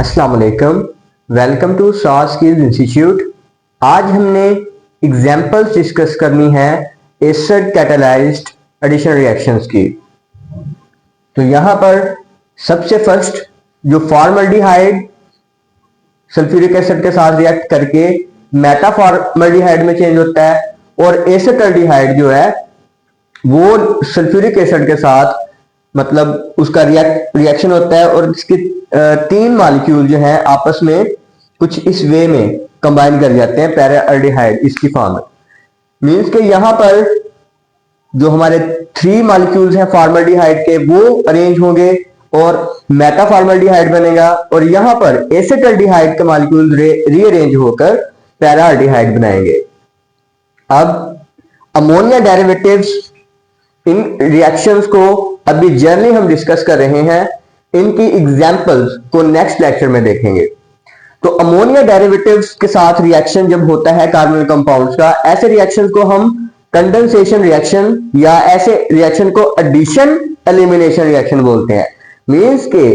अस्सलाम वालेकुम, welcome to Saw Skills Institute. आज हमने एग्जांपल्स डिस्कस करनी है एसिड कैटालाइज्ड एडिशन रिएक्शंस की। तो यहां पर सबसे फर्स्ट जो फॉर्मल्डिहाइड सल्फ्यूरिक एसिड के साथ रिएक्ट करके मेटा फॉर्मल्डिहाइड में चेंज होता है, और एसिटाल्डिहाइड जो है वो सल्फ्यूरिक एसिड के साथ मतलब उसका रिएक्शन होता है, और इसके तीन मॉलिक्यूल जो हैं आपस में कुछ इस वे में कंबाइन कर जाते हैं पैराल्डिहाइड इसकी फॉर्म में। मींस के यहाँ पर जो हमारे थ्री मॉलिक्यूल्स हैं फॉर्मल्डिहाइड के वो अरेंज होंगे और मेटा फॉर्मल्डिहाइड बनेगा, और यहाँ पर एसिटाल्डिहाइड के मॉलिक्यूल रीअरेंज होकर पैराल्डिहाइड बनाएंगे। अब अमोनिया डेरिवेटिव्स इन रिएक्शंस को अभी जर्नली हम डिस्कस कर रहे हैं, इनकी एग्जांपल्स को नेक्स्ट लेक्चर में देखेंगे। तो अमोनिया डेरिवेटिव्स के साथ रिएक्शन जब होता है कार्बोनिल कंपाउंड्स का, ऐसे रिएक्शन को हम कंडेंसेशन रिएक्शन या ऐसे रिएक्शन को एडिशन एलिमिनेशन रिएक्शन बोलते हैं। मींस के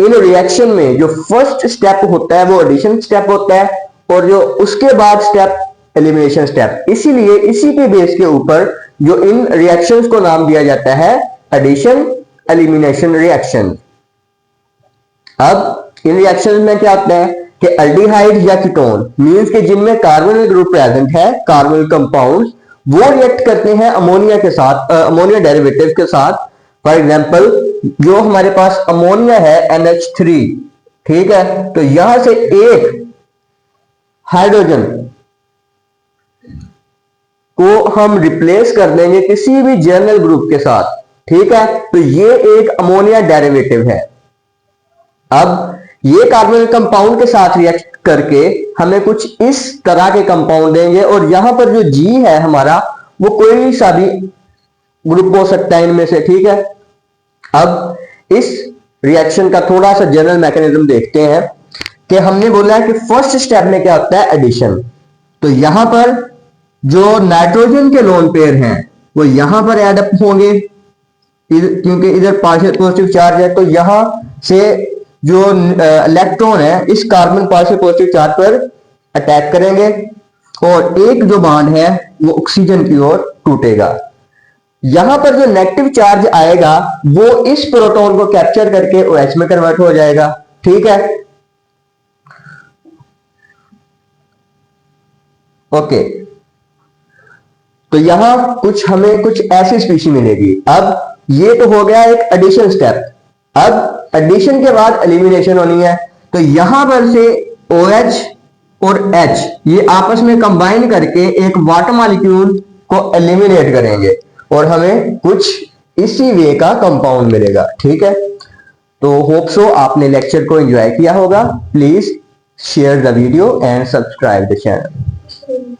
इन रिएक्शन में जो फर्स्ट स्टेप होता है वो एडिशन स्टेप होता है, और जो उसके बाद स्टेप एलिमिनेशन स्टेप। इसीलिए इसी के बेस के ऊपर जो इन रिएक्शंस को नाम दिया जाता है एडिशन एलिमिनेशन रिएक्शन। अब इन रिएक्शंस में क्या होता है कि एल्डिहाइड या कीटोन मींस के जिनमें कार्बोनिल ग्रुप प्रेजेंट है, कार्बोनिल कंपाउंड्स, वो रिएक्ट करते हैं अमोनिया के साथ, अमोनिया डेरिवेटिव्स के साथ। फॉर एग्जांपल जो हमारे पास अमोनिया है NH3, ठीक है, तो यहां से एक हाइड्रोजन को हम रिप्लेस कर देंगे किसी भी जर्नल ग्रुप के साथ, ठीक है, तो ये एक अमोनिया डेरिवेटिव है। अब ये कार्बोनिल कंपाउंड के साथ रिएक्ट करके हमें कुछ इस तरह के कंपाउंड देंगे, और यहां पर जो G है हमारा वो कोई सा भी ग्रुप हो सकता है इनमें से, ठीक है। अब इस रिएक्शन का थोड़ा सा जनरल मैकेनिज्म देखते हैं कि हमने बोला है कि फर्स्ट स्टेप में क्या होता है एडिशन। तो यहां पर जो नाइट्रोजन के लोन पेयर हैं वो यहां पर ऐड अप होंगे, क्योंकि इधर पार्शियल पॉजिटिव चार्ज है, तो यहां से जो इलेक्ट्रॉन है इस कार्बन पार्शियल पॉजिटिव चार्ज पर अटैक करेंगे, और एक जो बॉन्ड है वो ऑक्सीजन की ओर टूटेगा। यहां पर जो नेगेटिव चार्ज आएगा वो इस प्रोटॉन को कैप्चर करके OH में कन्वर्ट हो जाएगा, ठीक है। ओके, तो यहां हमें कुछ ऐसी स्पीशी मिलेगी। अब ये तो हो गया एक एडिशन स्टेप। अब एडिशन के बाद एलिमिनेशन होनी है, तो यहां पर से OH और H ये आपस में कंबाइन करके एक वाटर मॉलिक्यूल को एलिमिनेट करेंगे, और हमें कुछ इसी वे का कंपाउंड मिलेगा, ठीक है। तो होप सो आपने लेक्चर को एंजॉय किया होगा। Please share the video and subscribe the channel.